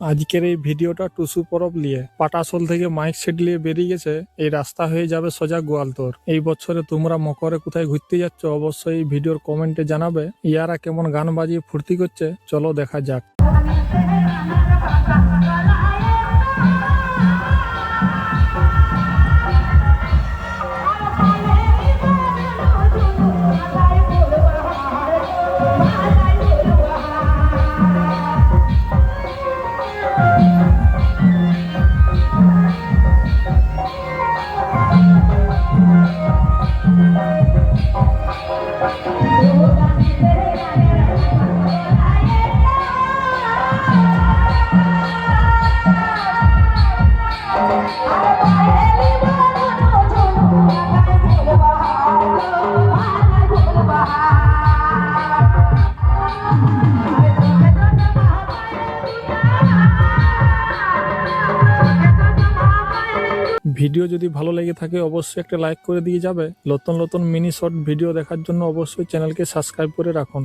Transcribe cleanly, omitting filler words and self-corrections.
আজকের এই ভিডিওটা টুসু পরব নিয়ে পাটাসোল থেকে মাইক সেট নিয়ে বেরিয়ে গেছে। এই রাস্তা হয়ে যাবে সোজা গোয়ালতোর। এই বছরে তোমরা মকরে কোথায় ঘুরতে যাচ্ছ অবশ্যই এই ভিডিওর কমেন্টে জানাবে। ইয়ারা কেমন গান বাজিয়ে ফুর্তি করছে চলো দেখা যাক। ভিডিও যদি ভালো লেগে থাকে অবশ্যই একটা লাইক করে দিয়ে যাবে। নতুন নতুন মিনি শর্ট ভিডিও দেখার জন্য অবশ্যই চ্যানেলকে সাবস্ক্রাইব করে রাখুন।